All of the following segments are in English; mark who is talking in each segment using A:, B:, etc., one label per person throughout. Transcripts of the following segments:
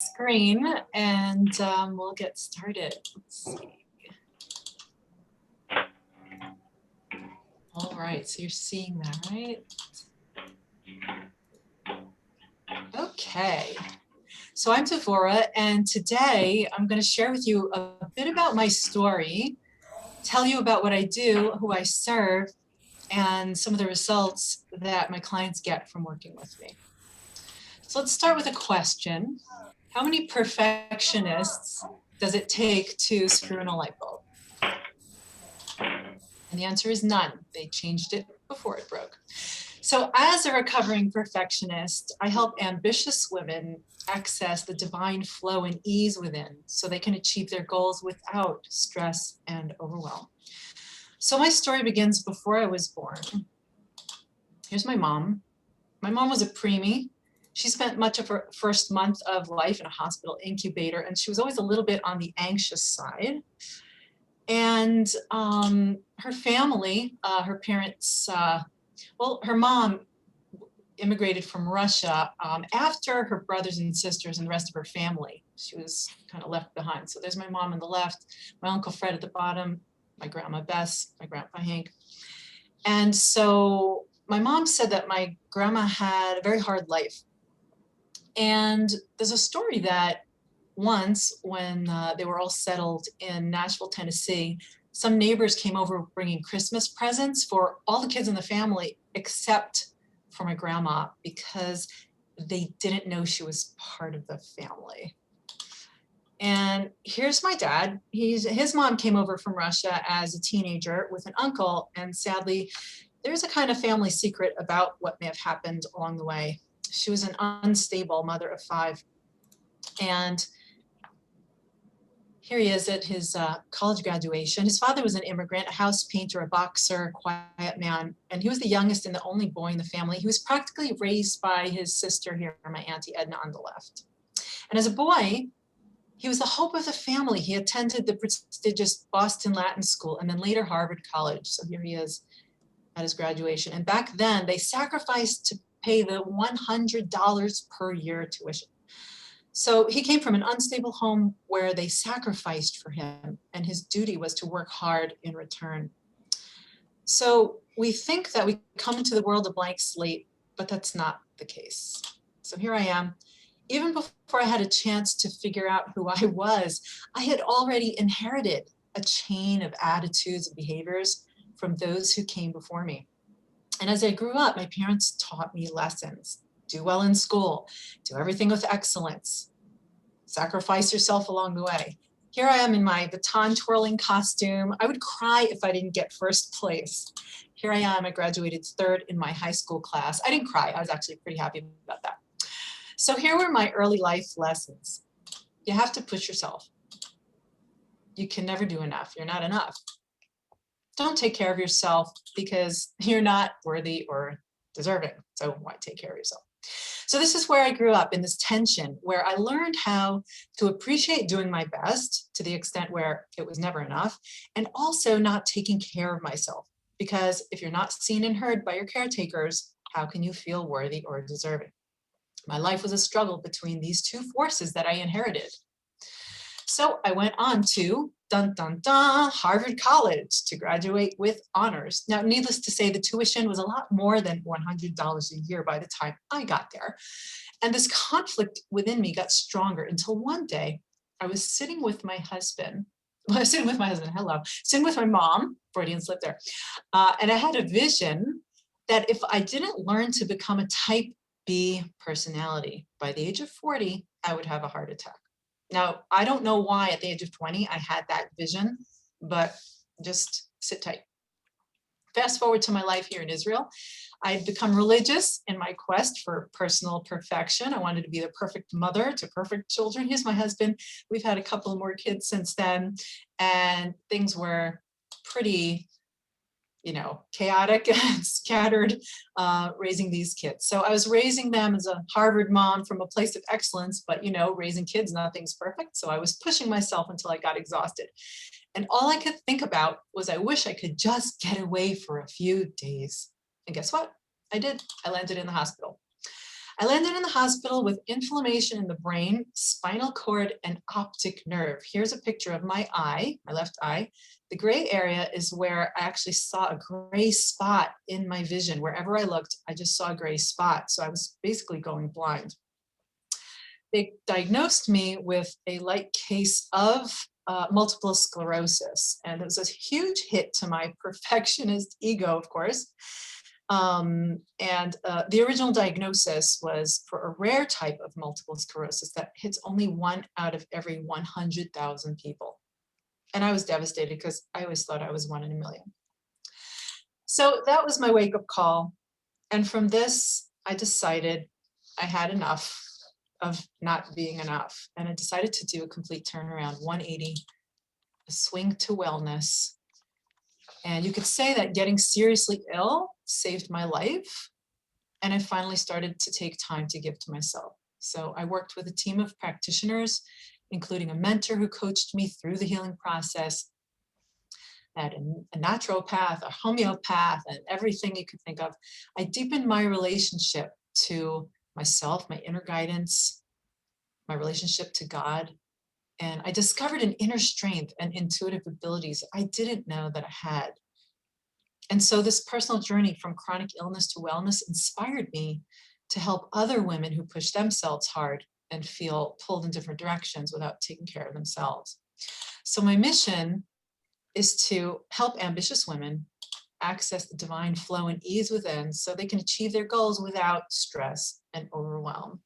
A: screen and we'll get started. Let's see. All right, so you're seeing that, right? Okay, so I'm Devora, and today I'm going to share with you a bit about my story, tell you about what I do, who I serve, and some of the results that my clients get from working with me. So let's start with a question. How many perfectionists does it take to screw in a light bulb? And the answer is none. They changed it before it broke. So as a recovering perfectionist, I help ambitious women access the divine flow and ease within so they can achieve their goals without stress and overwhelm. So my story begins before I was born. Here's my mom. My mom was a preemie. She spent much of her first month of life in a hospital incubator, and she was always a little bit on the anxious side. And her family, her parents, her mom immigrated from Russia after her brothers and sisters and the rest of her family. She was kind of left behind. So there's my mom on the left, my Uncle Fred at the bottom, my Grandma Bess, my Grandpa Hank. And so my mom said that my grandma had a very hard life. And there's a story that once when they were all settled in Nashville, Tennessee, some neighbors came over bringing Christmas presents for all the kids in the family except for my grandma because they didn't know she was part of the family. And here's my dad. His mom came over from Russia as a teenager with an uncle, and sadly, there's a kind of family secret about what may have happened along the way. She was an unstable mother of 5. And here he is at his college graduation. His father was an immigrant, a house painter, a boxer, quiet man, and he was the youngest and the only boy in the family. He was practically raised by his sister here, my Auntie Edna on the left. And as a boy, he was the hope of the family. He attended the prestigious Boston Latin School and then later Harvard College. So here he is at his graduation. And back then, they sacrificed to pay the $100 per year tuition. So he came from an unstable home where they sacrificed for him, and his duty was to work hard in return. So we think that we come into the world a blank slate, but that's not the case. So here I am. Even before I had a chance to figure out who I was, I had already inherited a chain of attitudes and behaviors from those who came before me. And as I grew up, my parents taught me lessons. Do well in school, do everything with excellence, sacrifice yourself along the way. Here I am in my baton twirling costume. I would cry if I didn't get first place. Here I am, I graduated 3rd in my high school class. I didn't cry, I was actually pretty happy about that. So here were my early life lessons. You have to push yourself. You can never do enough, you're not enough. Don't take care of yourself because you're not worthy or deserving. So why take care of yourself? So this is where I grew up, in this tension where I learned how to appreciate doing my best to the extent where it was never enough, and also not taking care of myself. Because if you're not seen and heard by your caretakers, how can you feel worthy or deserving? My life was a struggle between these two forces that I inherited. So I went on to Harvard College to graduate with honors. Now, needless to say, the tuition was a lot more than $100 a year by the time I got there. And this conflict within me got stronger until one day I was sitting with my husband. Sitting with my mom, Freudian slip there. And I had a vision that if I didn't learn to become a type B personality, by the age of 40, I would have a heart attack. Now, I don't know why at the age of 20 I had that vision, but just sit tight. Fast forward to my life here in Israel. I'd become religious in my quest for personal perfection. I wanted to be the perfect mother to perfect children. Here's my husband. We've had a couple more kids since then, and things were pretty chaotic and scattered raising these kids. So I was raising them as a Harvard mom from a place of excellence, but raising kids, nothing's perfect. So I was pushing myself until I got exhausted. And all I could think about was I wish I could just get away for a few days. And guess what? I did. I landed in the hospital. I landed in the hospital with inflammation in the brain, spinal cord, and optic nerve. Here's a picture of my eye, my left eye. The gray area is where I actually saw a gray spot in my vision. Wherever I looked, I just saw a gray spot. So I was basically going blind. They diagnosed me with a light case of multiple sclerosis. And it was a huge hit to my perfectionist ego, of course. The original diagnosis was for a rare type of multiple sclerosis that hits only 1 out of every 100,000 people. And I was devastated because I always thought I was 1 in a million. So that was my wake-up call. And from this, I decided I had enough of not being enough. And I decided to do a complete turnaround, 180, a swing to wellness. And you could say that getting seriously ill saved my life. And I finally started to take time to give to myself. So I worked with a team of practitioners, including a mentor who coached me through the healing process, and a naturopath, a homeopath, and everything you could think of. I deepened my relationship to myself, my inner guidance, my relationship to God. And I discovered an inner strength and intuitive abilities I didn't know that I had. And so this personal journey from chronic illness to wellness inspired me to help other women who push themselves hard and feel pulled in different directions without taking care of themselves. So my mission is to help ambitious women access the divine flow and ease within so they can achieve their goals without stress and overwhelm.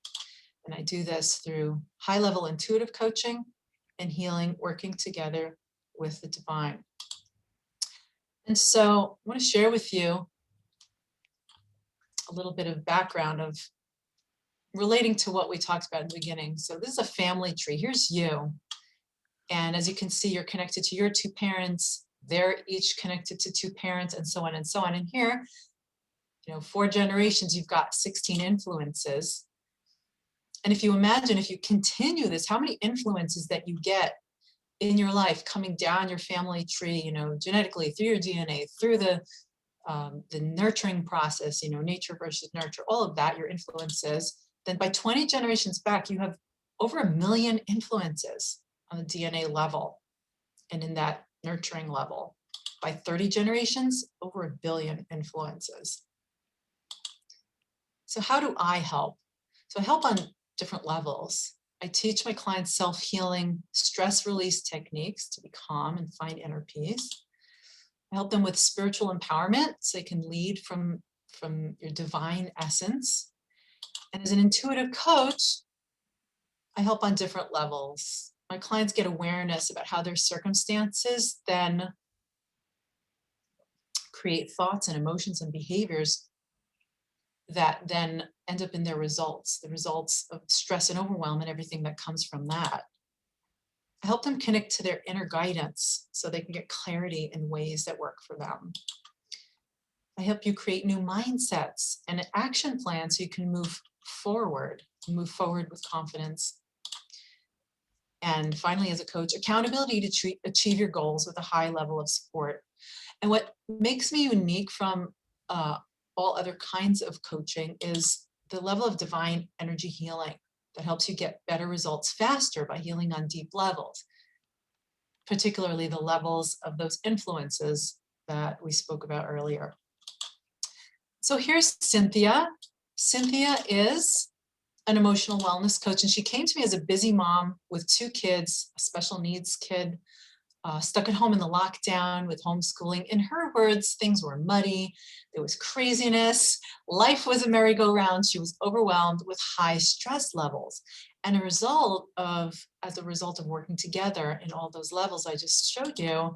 A: And I do this through high-level intuitive coaching and healing, working together with the divine. And so I want to share with you a little bit of background of relating to what we talked about in the beginning. So this is a family tree. Here's you. And as you can see, you're connected to your 2 parents. They're each connected to 2 parents, and so on and so on. And here, 4 generations, you've got 16 influences. And if you imagine, if you continue this, how many influences that you get in your life coming down your family tree, genetically, through your DNA, through the nurturing process, nature versus nurture, all of that, your influences, then by 20 generations back, you have over 1 million influences on the DNA level and in that nurturing level. By 30 generations, over 1 billion influences. So how do I help? So I help on different levels. I teach my clients self-healing, stress release techniques to be calm and find inner peace. I help them with spiritual empowerment so they can lead from your divine essence. And as an intuitive coach, I help on different levels. My clients get awareness about how their circumstances then create thoughts and emotions and behaviors that then end up in their results, the results of stress and overwhelm and everything that comes from that. I help them connect to their inner guidance so they can get clarity in ways that work for them. I help you create new mindsets and an action plan so you can move forward with confidence. And finally, as a coach, accountability to achieve your goals with a high level of support. And what makes me unique from all other kinds of coaching is the level of divine energy healing that helps you get better results faster by healing on deep levels, particularly the levels of those influences that we spoke about earlier. So here's Cynthia. Cynthia is an emotional wellness coach, and she came to me as a busy mom with 2 kids, a special needs kid, stuck at home in the lockdown with homeschooling. In her words, things were muddy, there was craziness, life was a merry-go-round. She was overwhelmed with high stress levels. And as a result of working together in all those levels I just showed you,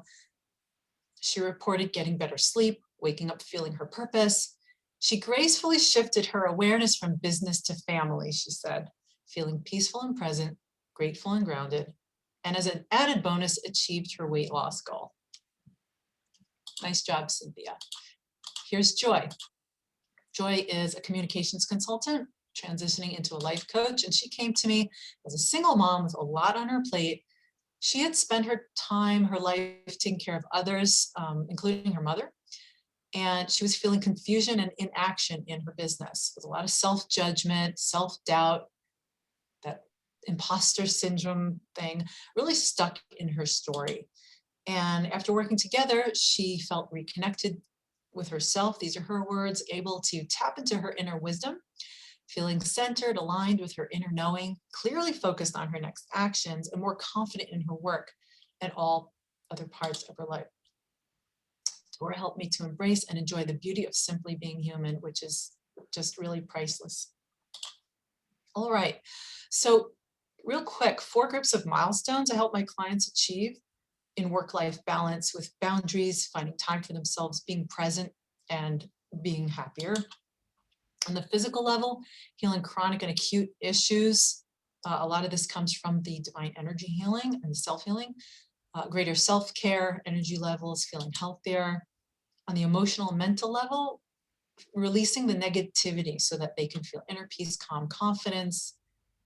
A: she reported getting better sleep, waking up feeling her purpose. She gracefully shifted her awareness from business to family, she said, feeling peaceful and present, grateful and grounded, and as an added bonus, achieved her weight loss goal. Nice job, Cynthia. Here's Joy. Joy is a communications consultant transitioning into a life coach, and she came to me as a single mom with a lot on her plate. She had spent her life taking care of others, including her mother, And she was feeling confusion and inaction in her business with a lot of self-judgment, self-doubt, that imposter syndrome thing really stuck in her story. And after working together, she felt reconnected with herself. These are her words, able to tap into her inner wisdom, feeling centered, aligned with her inner knowing, clearly focused on her next actions, and more confident in her work and all other parts of her life. Devora helped me to embrace and enjoy the beauty of simply being human, which is just really priceless. All right, so real quick, 4 groups of milestones I help my clients achieve in work-life balance with boundaries, finding time for themselves, being present, and being happier. On the physical level, healing chronic and acute issues. A lot of this comes from the divine energy healing and the self-healing. Greater self-care, energy levels, feeling healthier. On the emotional and mental level, releasing the negativity so that they can feel inner peace, calm, confidence,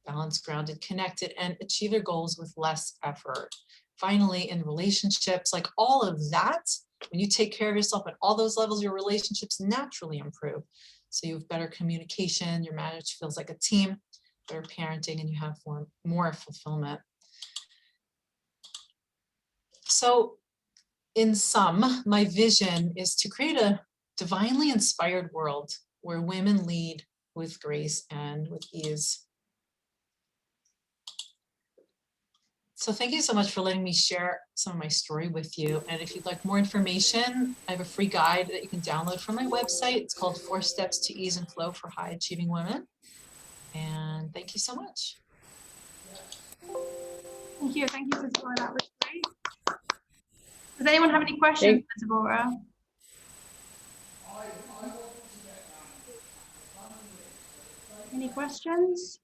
A: balanced, grounded, connected, and achieve their goals with less effort. Finally, in relationships, like all of that, when you take care of yourself at all those levels, your relationships naturally improve. So you have better communication, your marriage feels like a team, better parenting, and you have more fulfillment. So in sum, my vision is to create a divinely inspired world where women lead with grace and with ease. So thank you so much for letting me share some of my story with you. And if you'd like more information, I have a free guide that you can download from my website. It's called 4 Steps to Ease and Flow for High Achieving Women. And thank you so much.
B: Thank you, Devora. That was great. Does anyone have any questions for Devora? Any questions?